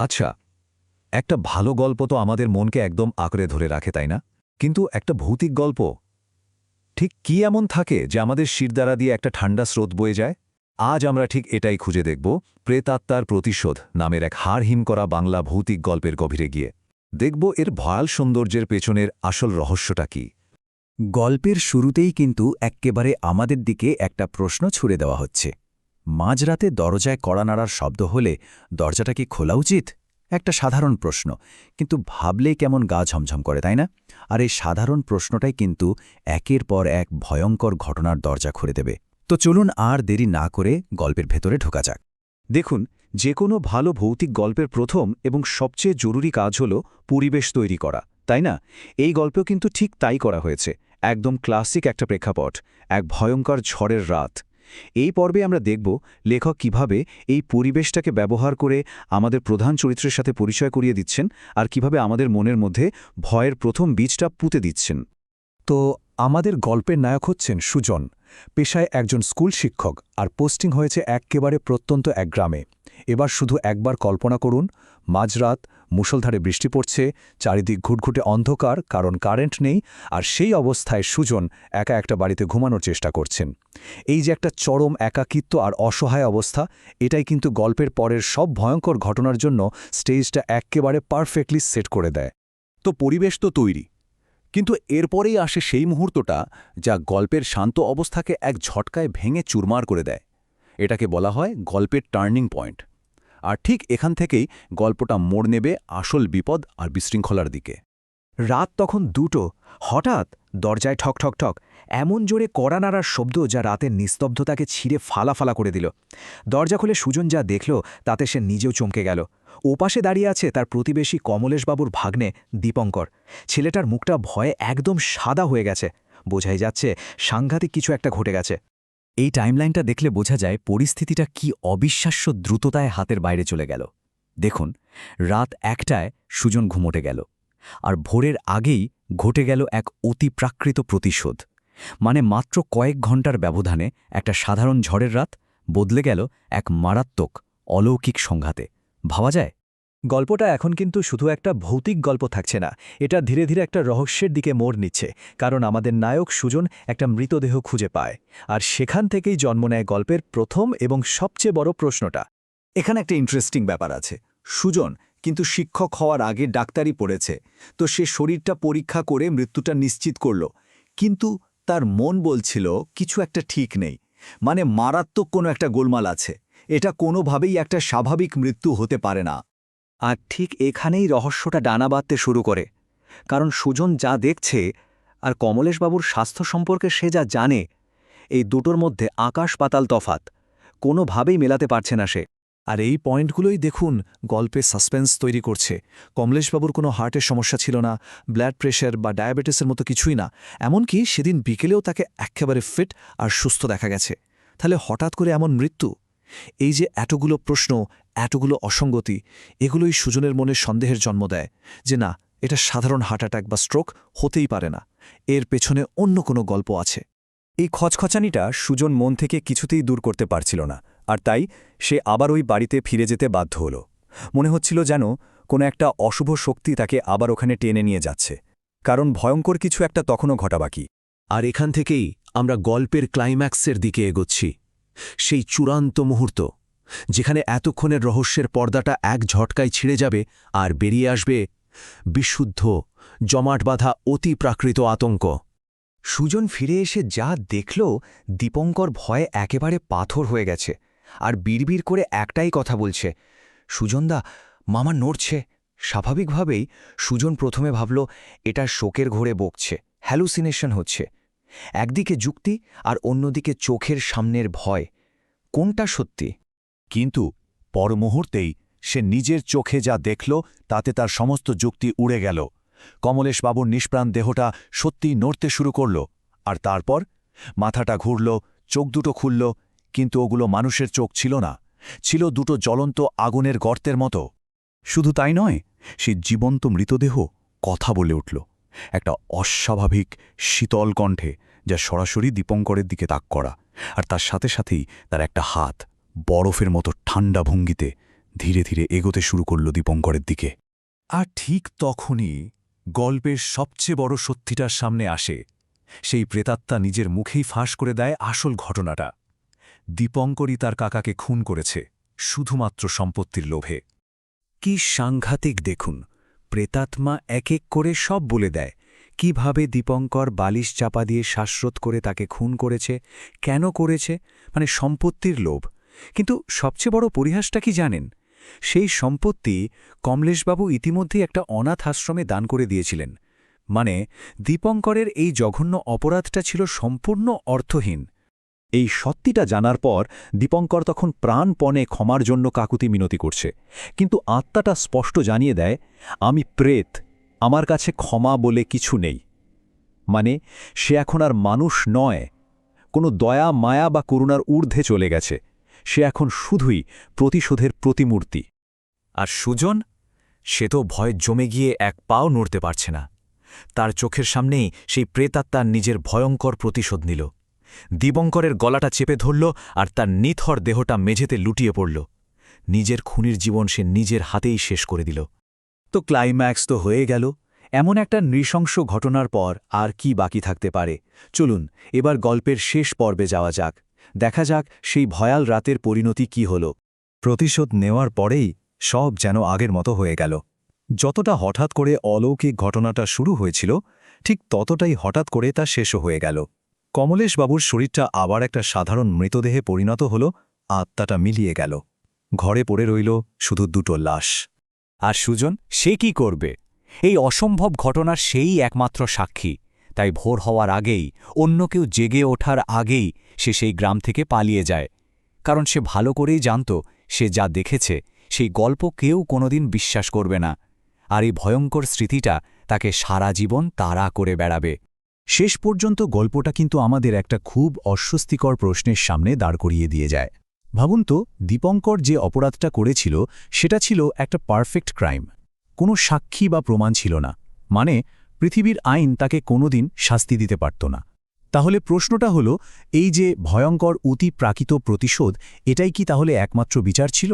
আচ্ছা, একটা ভালো গল্প তো আমাদের মনকে একদম আঁকড়ে ধরে রাখে, তাই না? কিন্তু একটা ভৌতিক গল্প ঠিক কি এমন থাকে যে আমাদের শিরদাঁড়া দিয়ে একটা ঠান্ডা স্রোত বয়ে যায়? আজ আমরা ঠিক এটাই খুঁজে দেখব প্রেতাত্মার প্রতিশোধ নামের এক হাড়হিম করা বাংলা ভৌতিক গল্পের গভীরে গিয়ে। দেখব এর ভয়াল সৌন্দর্যের পেছনের আসল রহস্যটা কি। গল্পের শুরুতেই কিন্তু এক্কেবারে আমাদের দিকে একটা প্রশ্ন ছুড়ে দেওয়া হচ্ছে। মাঝরাতে দরজায় কড়া নাড়ার শব্দ হলে দরজাটা কি খোলা উচিত? একটা সাধারণ প্রশ্ন, কিন্তু ভাবলেই কেমন গা ঝমঝম করে, তাই না? আর এই সাধারণ প্রশ্নটাই কিন্তু একের পর এক ভয়ঙ্কর ঘটনার দরজা খুলে দেবে। তো চলুন আর দেরি না করে গল্পের ভেতরে ঢোকা যাক। দেখুন, যে কোনো ভালো ভৌতিক গল্পের প্রথম এবং সবচেয়ে জরুরি কাজ হল পরিবেশ তৈরি করা, তাই না? এই গল্পেও কিন্তু ঠিক তাই করা হয়েছে। একদম ক্লাসিক একটা প্রেক্ষাপট, এক ভয়ঙ্কর ঝড়ের রাত। এই পর্বে আমরা দেখব লেখক কিভাবে এই পরিবেশটাকে ব্যবহার করে আমাদের প্রধান চরিত্রের সাথে পরিচয় করিয়ে দিচ্ছেন, আর কিভাবে আমাদের মনের মধ্যে ভয়ের প্রথম বীজটা পুঁতে দিচ্ছেন। তো আমাদের গল্পের নায়ক হচ্ছেন সুজন, পেশায় একজন স্কুল শিক্ষক, আর পোস্টিং হয়েছে একেবারে প্রত্যন্ত এক গ্রামে। এবার শুধু একবার কল্পনা করুন, মাঝরাত, মুষলধারে বৃষ্টি পড়ছে, চারিদিক ঘুটঘুটে অন্ধকার কারণ কারেন্ট নেই, আর সেই অবস্থায় সুজন একা একটা বাড়িতে ঘুমানোর চেষ্টা করছেন। এই যে একটা চরম একাকিত্ব আর অসহায় অবস্থা, এটাই কিন্তু গল্পের পরের সব ভয়ঙ্কর ঘটনার জন্য স্টেজটা একেবারে পারফেক্টলি সেট করে দেয়। তো পরিবেশ তো তৈরি, কিন্তু এরপরেই আসে সেই মুহূর্তটা যা গল্পের শান্ত অবস্থাকে এক ঝটকায় ভেঙে চুরমার করে দেয়। এটাকে বলা হয় গল্পের টার্নিং পয়েন্ট। আর ঠিক এখান থেকেই গল্পটা মোড় নেবে আসল বিপদ আর বিশৃঙ্খলার দিকে। রাত তখন 2টো। হঠাৎ দরজায় ঠক ঠক ঠক, এমন জোরে কড়া নাড়ার শব্দ যা রাতের নিস্তব্ধতাকে ছিঁড়ে ফালা করে দিল। দরজা খুলে সুজন যা দেখল তাতে সে নিজেও চমকে গেল। ওপাশে দাঁড়িয়ে আছে তার প্রতিবেশী কমলেশবাবুর ভাগ্নে দীপঙ্কর। ছেলেটার মুখটা ভয়ে একদম সাদা হয়ে গেছে। বোঝাই যাচ্ছে সাংঘাতিক কিছু একটা ঘটে গেছে। এই টাইমলাইনটা দেখলে বোঝা যায় পরিস্থিতিটা কি অবিশ্বাস্য দ্রুততায় হাতের বাইরে চলে গেল। দেখুন, রাত 1টায় সুজন ঘুমোটে গেল, আর ভোরের আগেই ঘটে গেল এক অতিপ্রাকৃত প্রতিশোধ। মানে মাত্র কয়েক ঘন্টার ব্যবধানে একটা সাধারণ ঝড়ের রাত বদলে গেল এক মারাত্মক অলৌকিক সংঘাতে। ভাবা যায়? গল্পটা এখন কিন্তু শুধু একটা ভৌতিক গল্প থাকছে না, এটা ধীরে ধীরে একটা রহস্যের দিকে মোড় নিচ্ছে। কারণ আমাদের নায়ক সুজন একটা মৃতদেহ খুঁজে পায়, আর সেখান থেকেই জন্ম নেয় গল্পের প্রথম এবং সবচেয়ে বড় প্রশ্নটা। এখানে একটা ইন্টারেস্টিং ব্যাপার আছে। সুজন কিন্তু শিক্ষক হওয়ার আগে ডাক্তারি পড়েছে, তো সে শরীরটা পরীক্ষা করে মৃত্যুটা নিশ্চিত করল। কিন্তু তার মন বলছিল কিছু একটা ঠিক নেই, মানে মারাত্মক কোনো একটা গোলমাল আছে। এটা কোনোভাবেই একটা স্বাভাবিক মৃত্যু হতে পারে না। আর ঠিক এখানেই রহস্যটা ডানা বাঁধতে শুরু করে। কারণ সুজন যা দেখছে আর কমলেশবাবুর স্বাস্থ্য সম্পর্কে সে যা জানে, এই দুটোর মধ্যে আকাশ পাতাল তফাত। কোনোভাবেই মেলাতে পারছে না সে। আর এই পয়েন্টগুলোই দেখুন গল্পে সাসপেন্স তৈরি করছে। কমলেশবাবুর কোনো হার্টের সমস্যা ছিল না, ব্লাড প্রেশার বা ডায়াবেটিসের মতো কিছুই না। এমনকি সেদিন বিকেলেও তাকে একেবারে ফিট আর সুস্থ দেখা গেছে। তাহলে হঠাৎ করে এমন মৃত্যু? এই যে এতগুলো প্রশ্ন, এতগুলো অসঙ্গতি, এগুলোই সুজনের মনে সন্দেহের জন্ম দেয় যে না, এটা সাধারণ হার্ট অ্যাটাক বা স্ট্রোক হতেই পারে না, এর পেছনে অন্য কোনো গল্প আছে। এই খচখচানিটা সুজন মন থেকে কিছুতেই দূর করতে পারছিল না, আর তাই সে আবার ওই বাড়িতে ফিরে যেতে বাধ্য হল। মনে হচ্ছিল যেন কোনো একটা অশুভ শক্তি তাকে আবার ওখানে টেনে নিয়ে যাচ্ছে, কারণ ভয়ঙ্কর কিছু একটা তখনও ঘটা বাকি। আর এখান থেকেই আমরা গল্পের ক্লাইম্যাক্সের দিকে এগোচ্ছি, সেই চূড়ান্ত মুহূর্ত যেখানে এতক্ষণের রহস্যের পর্দাটা এক ঝটকায় ছিঁড়ে যাবে আর বেরিয়ে আসবে বিশুদ্ধ, জমাট বাঁধা অতি প্রাকৃত আতঙ্ক। সুজন ফিরে এসে যা দেখল, দীপঙ্কর ভয়ে একেবারে পাথর হয়ে গেছে, আর বিড়বিড় করে একটাই কথা বলছে, সুজনদা, মামা নড়ছে। স্বাভাবিকভাবেই সুজন প্রথমে ভাবল এটা শোকের ঘোরে বকছে, হ্যালুসিনেশন হচ্ছে। একদিকে যুক্তি আর অন্যদিকে চোখের সামনের ভয়, কোনটা সত্যি? কিন্তু পর মুহূর্তেই সে নিজের চোখে যা দেখল তাতে তার সমস্ত যুক্তি উড়ে গেল। কমলেশবাবুর নিষ্প্রাণ দেহটা সত্যিই নড়তে শুরু করল, আর তারপর মাথাটা ঘুরল, চোখ দুটো খুলল, কিন্তু ওগুলো মানুষের চোখ ছিল না, ছিল দুটো জ্বলন্ত আগুনের গর্তের মতো। শুধু তাই নয়, সেই জীবন্ত মৃতদেহ কথা বলে উঠল, একটা অস্বাভাবিক শীতল কণ্ঠে, যা সরাসরি দীপঙ্করের দিকে তাক করা। আর তার সাথে সাথেই তার একটা হাত বরফের মতো ঠান্ডা ভঙ্গিতে ধীরে ধীরে এগোতে শুরু করল দীপঙ্করের দিকে। আর ঠিক তখনই গল্পের সবচেয়ে বড় সত্যিটার সামনে আসে। সেই প্রেতাত্মা নিজের মুখেই ফাঁস করে দেয় আসল ঘটনাটা। দীপঙ্করই তার কাকাকে খুন করেছে শুধুমাত্র সম্পত্তির লোভে। কি সাংঘাতিক দেখুন, প্রেতাত্মা এক এক করে সব বলে দেয়। কিভাবে দীপঙ্কর বালিশ চাপা দিয়ে শ্বাসরোধ করে তাকে খুন করেছে, কেন করেছে, মানে সম্পত্তির লোভ। কিন্তু সবচেয়ে বড় পরিহাসটা কি জানেন? সেই সম্পত্তি কমলেশবাবু ইতিমধ্যেই একটা অনাথ আশ্রমে দান করে দিয়েছিলেন। মানে দীপঙ্করের এই জঘন্য অপরাধটা ছিল সম্পূর্ণ অর্থহীন। এই সত্যিটা জানার পর দীপঙ্কর তখন প্রাণপণে ক্ষমার জন্য কাকুতি মিনতি করছে, কিন্তু আত্মাটা স্পষ্ট জানিয়ে দেয়, আমি প্রেত, আমার কাছে ক্ষমা বলে কিছু নেই। মানে সে এখন আর মানুষ নয়, কোনো দয়া মায়া বা করুণার ঊর্ধ্বে চলে গেছে। সে এখন শুধুই প্রতিশোধের প্রতিমূর্তি। আর সুজন, সে তো ভয় জমে গিয়ে এক পাও নড়তে পারছে না। তার চোখের সামনেই সেই প্রেতাত্মার নিজের ভয়ঙ্কর প্রতিশোধ নিল। দীপঙ্করের গলাটা চেপে ধরল আর তার নিথর দেহটা মেঝেতে লুটিয়ে পড়ল। নিজের খুনির জীবন সে নিজের হাতেই শেষ করে দিল। তো ক্লাইম্যাক্স তো হয়ে গেল। এমন একটা নৃশংস ঘটনার পর আর কি বাকি থাকতে পারে? চলুন এবার গল্পের শেষ পর্বে যাওয়া যাক। দেখা যাক সেই ভয়াল রাতের পরিণতি কি হল। প্রতিশোধ নেওয়ার পরেই সব যেন আগের মতো হয়ে গেল। যতটা হঠাৎ করে অলৌকিক ঘটনাটা শুরু হয়েছিল, ঠিক ততটাই হঠাৎ করে তা শেষও হয়ে গেল। কমলেশবাবুর শরীরটা আবার একটা সাধারণ মৃতদেহে পরিণত হল, আত্মাটা মিলিয়ে গেল। ঘরে পড়ে রইল শুধু দুটো লাশ। আর সুজন, সে কি করবে? এই অসম্ভব ঘটনার সেই একমাত্র সাক্ষী। তাই ভোর হওয়ার আগেই, অন্য কেউ জেগে ওঠার আগেই সে সেই গ্রাম থেকে পালিয়ে যায়। কারণ সে ভালো করেই জানত সে যা দেখেছে সেই গল্প কেউ কোনোদিন বিশ্বাস করবে না। আর এই ভয়ঙ্কর স্মৃতিটা তাকে সারা জীবন তাড়া করে বেড়াবে। শেষ পর্যন্ত গল্পটা কিন্তু আমাদের একটা খুব অস্বস্তিকর প্রশ্নের সামনে দাঁড় করিয়ে দিয়ে যায়। ভাবুন তো, দীপঙ্কর যে অপরাধটা করেছিল সেটা ছিল একটা পারফেক্ট ক্রাইম। কোনো সাক্ষী বা প্রমাণ ছিল না, মানে পৃথিবীর আইন তাকে কোনোদিন শাস্তি দিতে পারত না। তাহলে প্রশ্নটা হলো, এই যে ভয়ঙ্কর অতিপ্রাকৃত প্রতিশোধ, এটাই কি তাহলে একমাত্র বিচার ছিল?